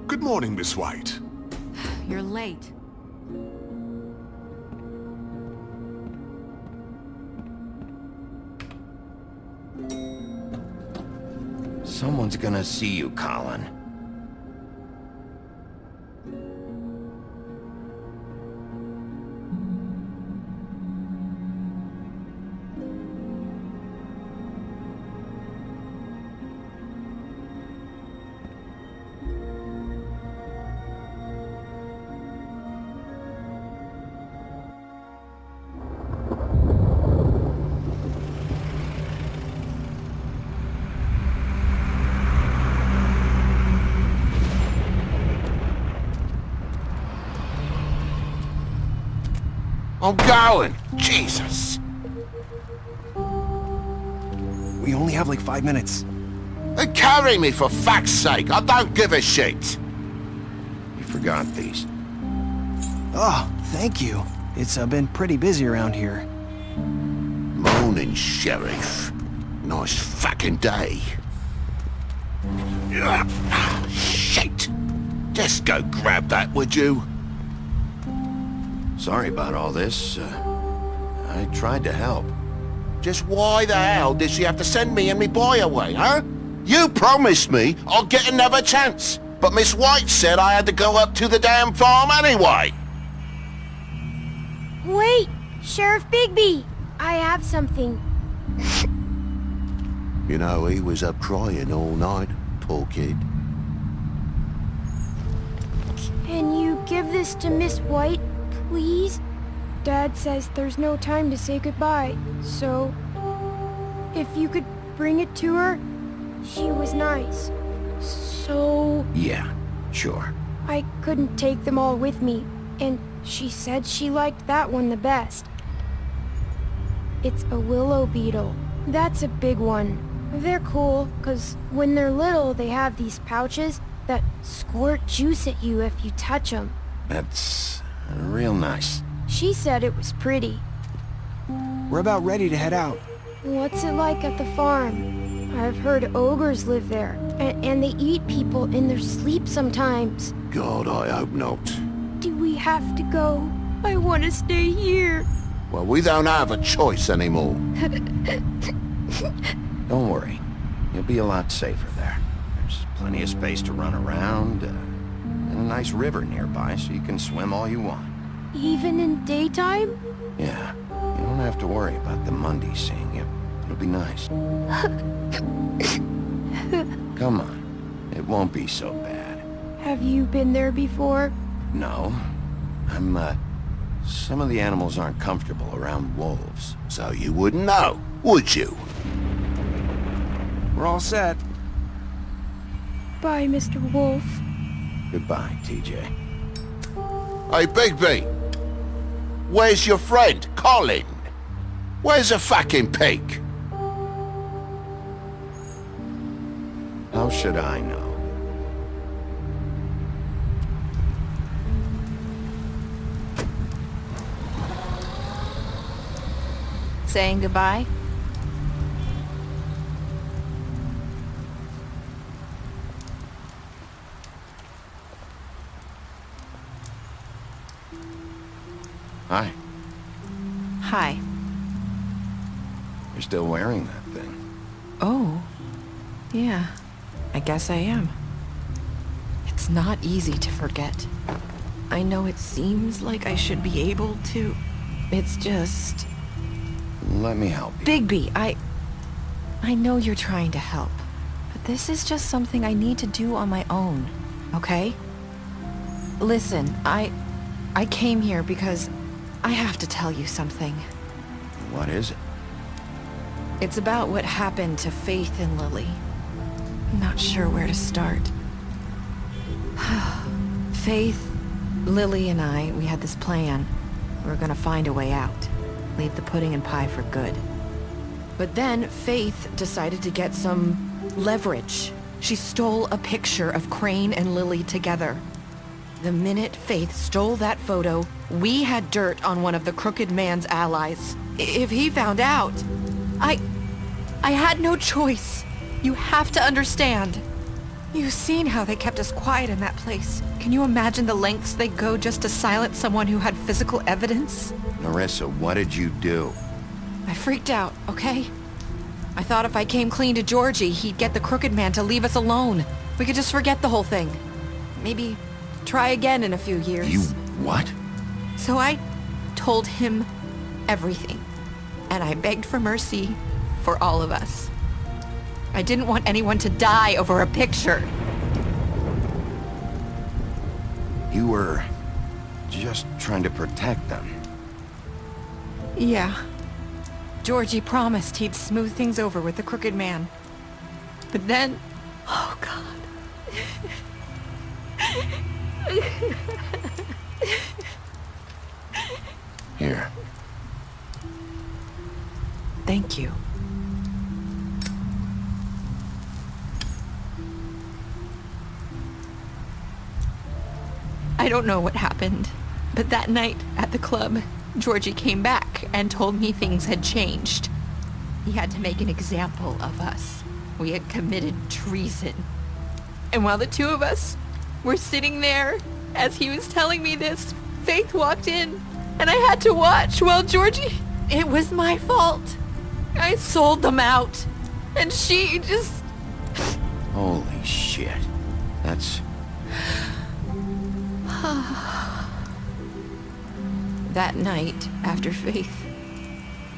[SPEAKER 13] Good morning, Miss White.
[SPEAKER 5] You're late.
[SPEAKER 2] Someone's gonna see you, Colin.
[SPEAKER 9] I'm going! Jesus!
[SPEAKER 18] We only have like 5 minutes.
[SPEAKER 2] Then carry me, for fuck's sake! I don't give a shit! You forgot these.
[SPEAKER 18] Oh, thank you. It's been pretty busy around here.
[SPEAKER 2] Morning, Sheriff. Nice fucking day. Shit! Just go grab that, would you? Sorry about all this. I tried to help. Just why the hell did she have to send me and me boy away, huh? You promised me I'll get another chance, but Miss White said I had to go up to the damn farm anyway.
[SPEAKER 16] Wait! Sheriff Bigby! I have something.
[SPEAKER 2] You know, he was up crying all night, poor kid.
[SPEAKER 16] Can you give this to Miss White, please? Dad says there's no time to say goodbye, so... if you could bring it to her, she was nice. So...
[SPEAKER 2] Yeah, sure.
[SPEAKER 16] I couldn't take them all with me, and she said she liked that one the best. It's a willow beetle. That's a big one. They're cool, 'cause when they're little, they have these pouches that squirt juice at you if you touch them.
[SPEAKER 2] That's real nice.
[SPEAKER 16] She said it was pretty.
[SPEAKER 18] We're about ready to head out.
[SPEAKER 16] What's it like at the farm? I've heard ogres live there, and they eat people in their sleep sometimes.
[SPEAKER 2] God, I hope not.
[SPEAKER 16] Do we have to go? I want to stay here.
[SPEAKER 2] Well, we don't have a choice anymore.
[SPEAKER 19] Don't worry. You'll be a lot safer there. There's plenty of space to run around, and a nice river nearby so you can swim all you want.
[SPEAKER 16] Even in daytime?
[SPEAKER 19] Yeah, you don't have to worry about the Mundies seeing you. It'll be nice. Come on, it won't be so bad.
[SPEAKER 16] Have you been there before?
[SPEAKER 19] No. Some of the animals aren't comfortable around wolves.
[SPEAKER 2] So you wouldn't know, would you?
[SPEAKER 19] We're all set.
[SPEAKER 16] Bye, Mr. Wolf.
[SPEAKER 19] Goodbye, TJ.
[SPEAKER 2] Hey, Bigby! Where's your friend, Colin? Where's the fucking pig?
[SPEAKER 19] How should I know?
[SPEAKER 12] Saying goodbye?
[SPEAKER 19] Hi.
[SPEAKER 12] Hi.
[SPEAKER 19] You're still wearing that thing.
[SPEAKER 1] Oh. Yeah. I guess I am. It's not easy to forget. I know it seems like I should be able to. It's just...
[SPEAKER 19] Let me help you.
[SPEAKER 1] Bigby, I know you're trying to help, but this is just something I need to do on my own, okay? Listen, I came here because I have to tell you something.
[SPEAKER 19] What is it?
[SPEAKER 1] It's about what happened to Faith and Lily. I'm not sure where to start. Faith, Lily, and I, we had this plan. We were gonna find a way out. Leave the pudding and pie for good. But then Faith decided to get some leverage. She stole a picture of Crane and Lily together. The minute Faith stole that photo, we had dirt on one of the crooked man's allies. If he found out, I had no choice. You have to understand. You've seen how they kept us quiet in that place. Can you imagine the lengths they go just to silence someone who had physical evidence?
[SPEAKER 19] Narissa, what did you do?
[SPEAKER 1] I freaked out, okay? I thought if I came clean to Georgie, he'd get the crooked man to leave us alone. We could just forget the whole thing. Maybe try again in a few years.
[SPEAKER 19] You what?
[SPEAKER 1] So I told him everything. And I begged for mercy for all of us. I didn't want anyone to die over a picture.
[SPEAKER 19] You were just trying to protect them.
[SPEAKER 1] Yeah. Georgie promised he'd smooth things over with the crooked man. But then... Oh, God.
[SPEAKER 19] Here.
[SPEAKER 1] Thank you. I don't know what happened, but that night at the club, Georgie came back and told me things had changed. He had to make an example of us. We had committed treason. And while the two of us were sitting there, as he was telling me this, Faith walked in, and I had to watch while Georgie... It was my fault. I sold them out, and she just...
[SPEAKER 19] Holy shit. That's...
[SPEAKER 1] That night, after Faith,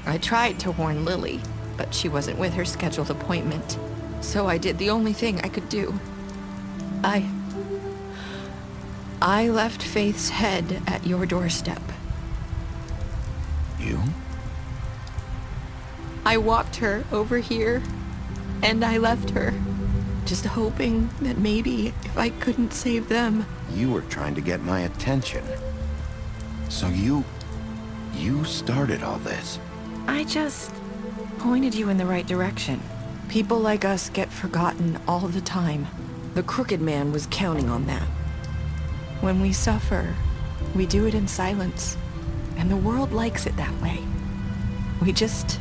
[SPEAKER 1] I tried to warn Lily, but she wasn't with her scheduled appointment. So I did the only thing I could do. I left Faith's head at your doorstep.
[SPEAKER 19] You?
[SPEAKER 1] I walked her over here, and I left her, just hoping that maybe if I couldn't save them...
[SPEAKER 19] You were trying to get my attention. So you started all this.
[SPEAKER 1] I just pointed you in the right direction. People like us get forgotten all the time. The crooked man was counting on that. When we suffer, we do it in silence, and the world likes it that way. We just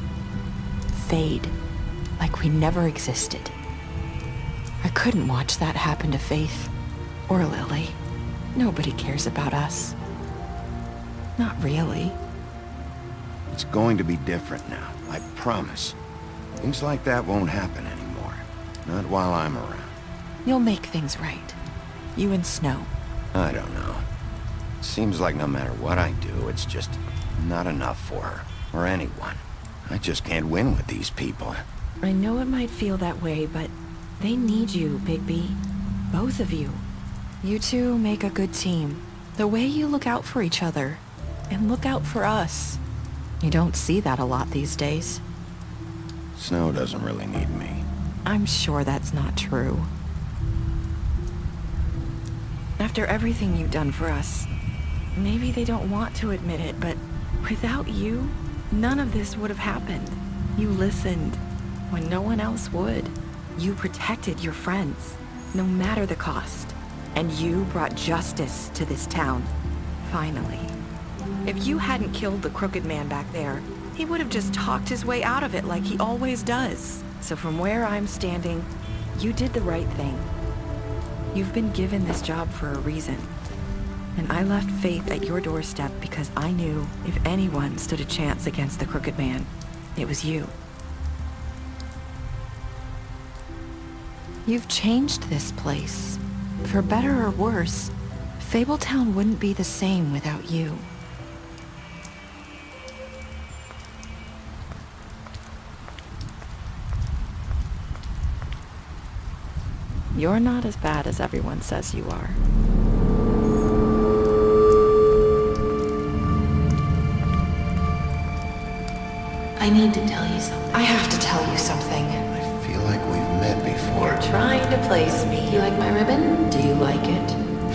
[SPEAKER 1] fade, like we never existed. I couldn't watch that happen to Faith, or Lily. Nobody cares about us. Not really.
[SPEAKER 2] It's going to be different now, I promise. Things like that won't happen anymore. Not while I'm around.
[SPEAKER 1] You'll make things right. You and Snow.
[SPEAKER 2] I don't know. It seems like no matter what I do, it's just not enough for her, or anyone. I just can't win with these people.
[SPEAKER 1] I know it might feel that way, but they need you, Bigby. Both of you. You two make a good team. The way you look out for each other, and look out for us. You don't see that a lot these days.
[SPEAKER 2] Snow doesn't really need me.
[SPEAKER 1] I'm sure that's not true. After everything you've done for us, maybe they don't want to admit it, but without you, none of this would have happened. You listened when no one else would. You protected your friends, no matter the cost. And you brought justice to this town, finally. If you hadn't killed the crooked man back there, he would have just talked his way out of it like he always does. So from where I'm standing, you did the right thing. You've been given this job for a reason. And I left Faith at your doorstep because I knew if anyone stood a chance against the crooked man, it was you. You've changed this place. For better or worse, Fabletown wouldn't be the same without you. You're not as bad as everyone says you are.
[SPEAKER 20] I need to tell you something.
[SPEAKER 1] I have to tell you something.
[SPEAKER 2] I feel like we've met before.
[SPEAKER 20] You're trying to place me. You like my ribbon? Do you like it?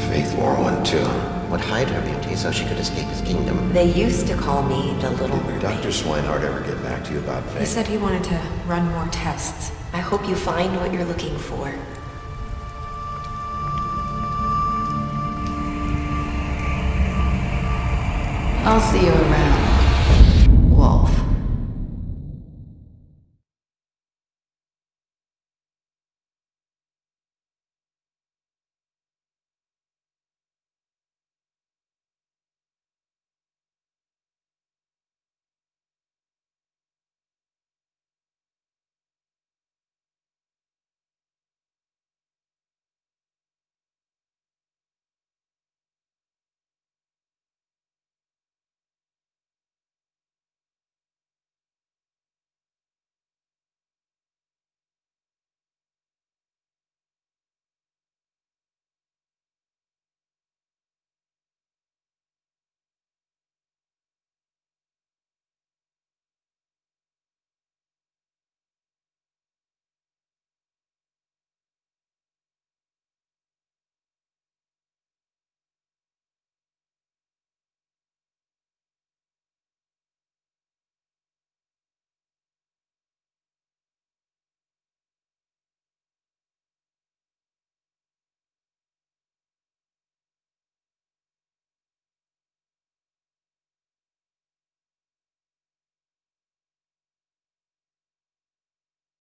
[SPEAKER 19] Faith wore one too. Would hide her beauty so she could escape his kingdom.
[SPEAKER 20] They used to call me the Little
[SPEAKER 19] Did
[SPEAKER 20] Mermaid.
[SPEAKER 19] Dr. Swinehart ever get back to you about Faith?
[SPEAKER 20] He said he wanted to run more tests. I hope you find what you're looking for. I'll see you around.